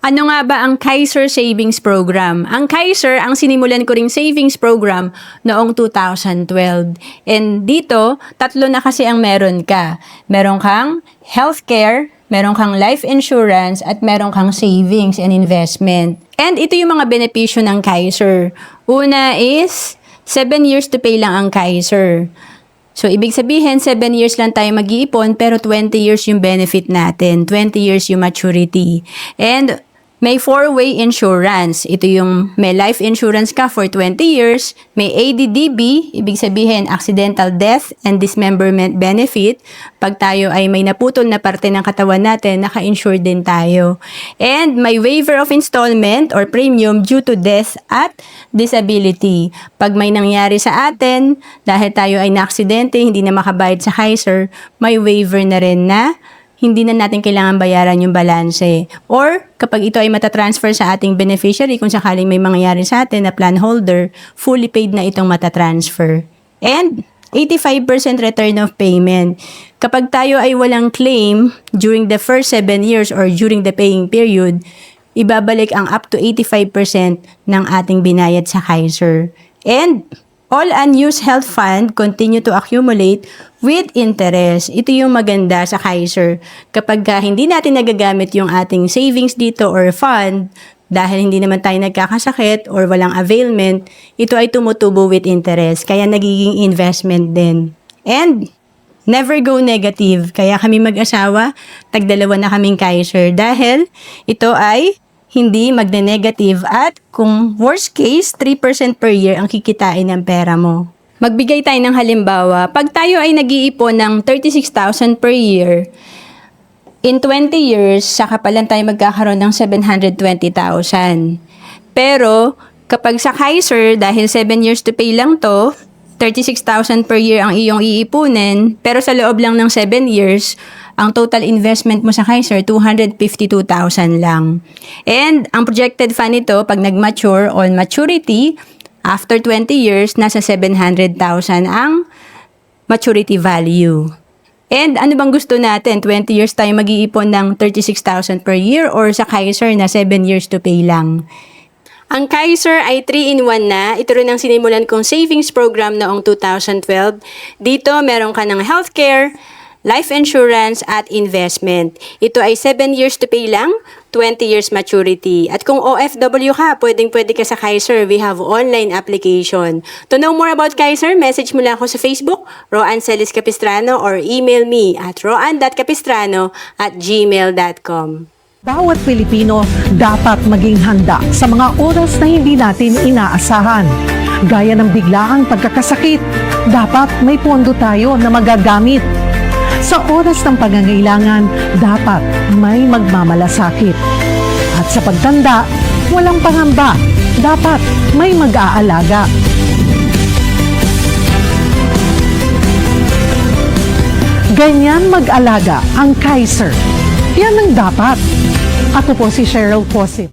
Ano nga ba ang Kaiser Savings Program? Ang Kaiser, ang sinimulan ko ring savings program noong 2012. And dito, tatlo na kasi ang meron ka. Meron kang healthcare, meron kang life insurance, at meron kang savings and investment. And ito yung mga benepisyo ng Kaiser. Una is, 7 years to pay lang ang Kaiser. So, ibig sabihin, 7 years lang tayo mag-iipon, pero 20 years yung benefit natin. 20 years yung maturity. And may 4-way insurance. Ito yung may life insurance ka for 20 years, may ADDB, ibig sabihin accidental death and dismemberment benefit. Pag tayo ay may naputol na parte ng katawan natin, naka-insure din tayo. And may waiver of installment or premium due to death at disability. Pag may nangyari sa atin, dahil tayo ay na-aksidente, hindi na makabayad sa Kaiser, may waiver na rin na hindi na natin kailangan bayaran yung balanse. Or, kapag ito ay matatransfer sa ating beneficiary, kung sakaling may mangyayari sa atin na plan holder, fully paid na itong matatransfer. And, 85% return of payment. Kapag tayo ay walang claim during the first 7 years or during the paying period, ibabalik ang up to 85% ng ating binayad sa Kaiser. And, all unused health fund continue to accumulate with interest. Ito yung maganda sa Kaiser. Kapag hindi natin nagagamit yung ating savings dito or fund, dahil hindi naman tayo nagkakasakit or walang availment, ito ay tumutubo with interest. Kaya nagiging investment din. And never go negative. Kaya kami mag-asawa, tagdalawa na kaming Kaiser. Dahil ito ay hindi magne-negative at kung worst case, 3% per year ang kikitain ng pera mo. Magbigay tayo ng halimbawa, pag tayo ay nag-iipon ng 36,000 per year, in 20 years, saka pa lang tayo magkakaroon ng 720,000. Pero, kapag sa Kaiser, dahil 7 years to pay lang to, 36,000 per year ang iyong iipunin, pero sa loob lang ng 7 years, ang total investment mo sa Kaiser, 252,000 lang. And, ang projected fund nito, pag nag-mature on maturity, after 20 years, nasa 700,000 ang maturity value. And, ano bang gusto natin? 20 years tayo mag-iipon ng 36,000 per year or sa Kaiser na 7 years to pay lang? Ang Kaiser ay 3-in-1 na. Ito rin ang sinimulan kong savings program noong 2012. Dito, meron ka ng healthcare, life insurance, at investment. Ito ay 7 years to pay lang, 20 years maturity. At kung OFW ka, pwedeng-pwede ka sa Kaiser. We have online application. To know more about Kaiser, message mo lang ako sa Facebook, Roan Celis Capistrano, or email me at roan.capistrano@gmail.com. Bawat Pilipino dapat maging handa sa mga oras na hindi natin inaasahan. Gaya ng biglaang pagkakasakit, dapat may pondo tayo na magagamit. Sa oras ng pangangailangan, dapat may magmamalasakit. At sa pagtanda, walang pangamba, dapat may mag-aalaga. Ganyan mag-alaga ang Kaiser. Yan ang dapat. Ako po si Cheryl Posit.